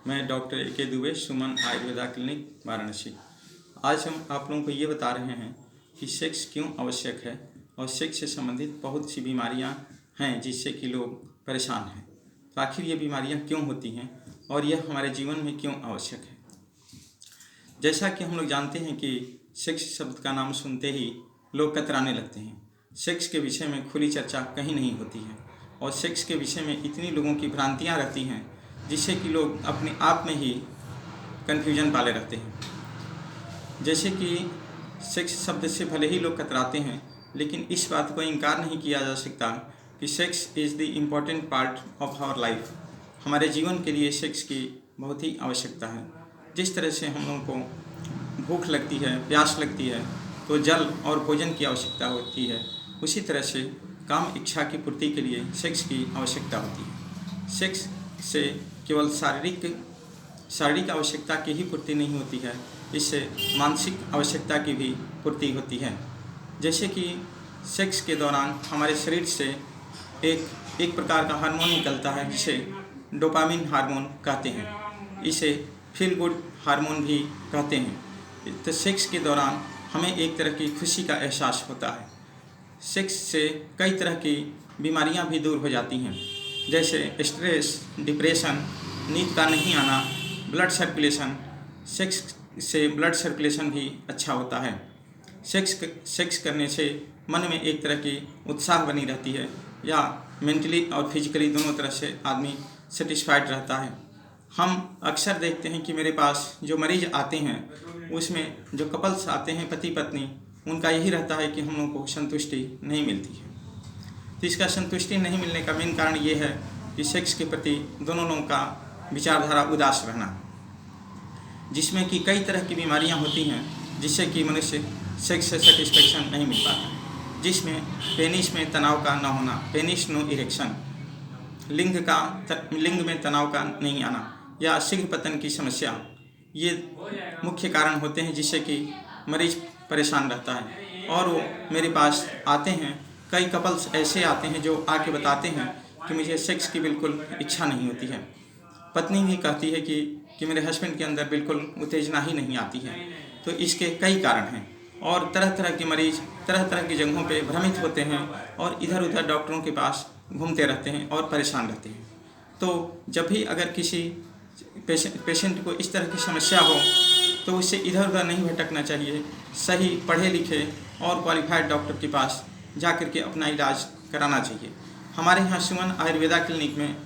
मैं doctor A K. Dubey, सुमन Ayurveda clinic, Varanasi. आज हम आप लोगों को ये बता रहे हैं कि सेक्स क्यों आवश्यक है और सेक्स से संबंधित बहुत सी बीमारियां हैं जिससे कि लोग परेशान हैं। तो आखिर ये बीमारियां क्यों होती हैं और यह हमारे जीवन में क्यों आवश्यक है। जैसा कि हम लोग जानते हैं कि सेक्स शब्द का नाम सुनते ही लोग कतराने लगते हैं। सेक्स के विषय में खुली चर्चा कहीं नहीं होती है और सेक्स के विषय में इतनी लोगों की भ्रांतियाँ रहती हैं जिससे कि लोग अपने आप में ही कन्फ्यूजन पाले रहते हैं। जैसे कि सेक्स शब्द से भले ही लोग कतराते हैं, लेकिन इस बात को इनकार नहीं किया जा सकता कि sex is the important part of our life. हमारे जीवन के लिए सेक्स की बहुत ही आवश्यकता है। जिस तरह से हम लोगों को भूख लगती है, प्यास लगती है, तो जल और भोजन की आवश्यकता होती है, उसी तरह से काम इच्छा की पूर्ति के लिए सेक्स की आवश्यकता होती है। सेक्स से केवल शारीरिक आवश्यकता की ही पूर्ति नहीं होती है, इससे मानसिक आवश्यकता की भी पूर्ति होती है। जैसे कि सेक्स के दौरान हमारे शरीर से एक प्रकार का हार्मोन निकलता है जिसे डोपामिन हार्मोन कहते हैं। इसे फील गुड हार्मोन भी कहते हैं। तो सेक्स के दौरान हमें एक तरह की खुशी का एहसास होता है। सेक्स से कई तरह की बीमारियां भी दूर हो जाती हैं, जैसे स्ट्रेस, डिप्रेशन, नींद का नहीं आना, ब्लड सर्कुलेशन। सेक्स से ब्लड सर्कुलेशन भी अच्छा होता है। सेक्स करने से मन में एक तरह की उत्साह बनी रहती है, या मेंटली और फिजिकली दोनों तरह से आदमी सेटिस्फाइड रहता है। हम अक्सर देखते हैं कि मेरे पास जो मरीज आते हैं उसमें जो कपल्स आते हैं, पति पत्नी, उनका यही रहता है कि हम लोगों को संतुष्टि नहीं मिलती है। तो इसका संतुष्टि नहीं मिलने का मेन कारण ये है कि सेक्स के प्रति दोनों लोगों का विचारधारा उदास रहना, जिसमें कि कई तरह की बीमारियां होती हैं जिससे कि मनुष्य सेक्स से सेटिस्फेक्शन नहीं मिल पाता। जिसमें पेनिस में तनाव का न होना, पेनिस नो इरेक्शन, लिंग में तनाव का नहीं आना, या शीघ्र पतन की समस्या, ये मुख्य कारण होते हैं जिससे कि मरीज परेशान रहता है। और वो मेरे पास आते हैं, कई कपल्स ऐसे आते हैं जो आके बताते हैं कि मुझे सेक्स की बिल्कुल इच्छा नहीं होती है। पत्नी भी कहती है कि मेरे हस्बैंड के अंदर बिल्कुल उत्तेजना ही नहीं आती है। तो इसके कई कारण हैं और तरह तरह के मरीज तरह तरह की जगहों पे भ्रमित होते हैं और इधर उधर डॉक्टरों के पास घूमते रहते हैं और परेशान रहते हैं। तो जब भी अगर किसी पेशेंट को इस तरह की समस्या हो तो उसे इधर उधर नहीं भटकना चाहिए। सही पढ़े लिखे और क्वालिफाइड डॉक्टर के पास जा कर के अपना इलाज कराना चाहिए। हमारे यहाँ सुमन आयुर्वेदा क्लिनिक में,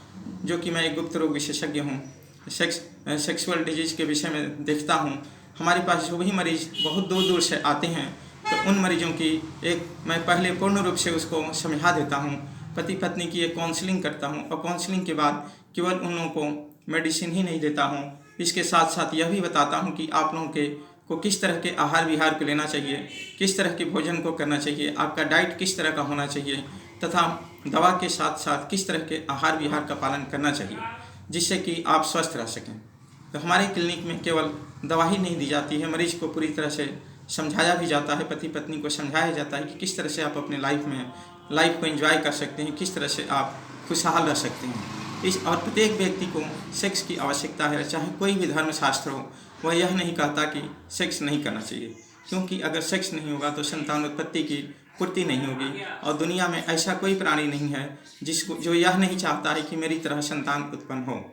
जो कि मैं एक गुप्त रोग विशेषज्ञ हूँ, सेक्सुअल डिजीज़ के विषय में देखता हूँ, हमारे पास जो भी मरीज़ बहुत दूर दूर से आते हैं तो उन मरीजों की मैं पहले पूर्ण रूप से उसको समझा देता हूँ। पति पत्नी की एक काउंसलिंग करता हूँ और काउंसलिंग के बाद केवल उन लोगों को मेडिसिन ही नहीं देता हूँ, इसके साथ साथ यह भी बताता हूँ कि आप लोगों को किस तरह के आहार विहार को लेना चाहिए, किस तरह के भोजन को करना चाहिए, आपका डाइट किस तरह का होना चाहिए, तथा दवा के साथ साथ किस तरह के आहार विहार का पालन करना चाहिए जिससे कि आप स्वस्थ रह सकें। तो हमारे क्लिनिक में केवल दवा ही नहीं दी जाती है, मरीज को पूरी तरह से समझाया भी जाता है, पति पत्नी को समझाया जाता है कि किस तरह से आप अपने लाइफ को एंजॉय कर सकते हैं, किस तरह से आप खुशहाल रह सकते हैं। और प्रत्येक व्यक्ति को सेक्स की आवश्यकता है, चाहे कोई भी धर्मशास्त्र हो, वह यह नहीं कहता कि सेक्स नहीं करना चाहिए, क्योंकि अगर सेक्स नहीं होगा तो संतान उत्पत्ति की पूर्ति नहीं होगी। और दुनिया में ऐसा कोई प्राणी नहीं है जो यह नहीं चाहता है कि मेरी तरह संतान उत्पन्न हो।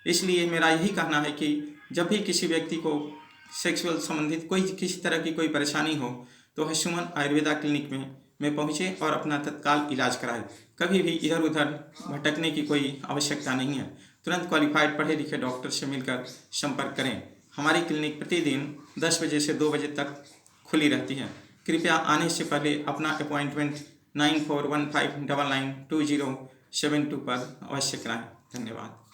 इसलिए मेरा यही कहना है कि जब भी किसी व्यक्ति को सेक्सुअल संबंधित किसी तरह की कोई परेशानी हो तो वह सुमन आयुर्वेदा क्लिनिक में पहुँचे और अपना तत्काल इलाज कराए। कभी भी इधर उधर भटकने की कोई आवश्यकता नहीं है। तुरंत क्वालिफाइड पढ़े लिखे डॉक्टर से मिलकर संपर्क करें। हमारी क्लिनिक प्रतिदिन 10 बजे से 2 बजे तक खुली रहती है। कृपया आने से पहले अपना अपॉइंटमेंट 9415992072 पर अवश्य कराएं। धन्यवाद।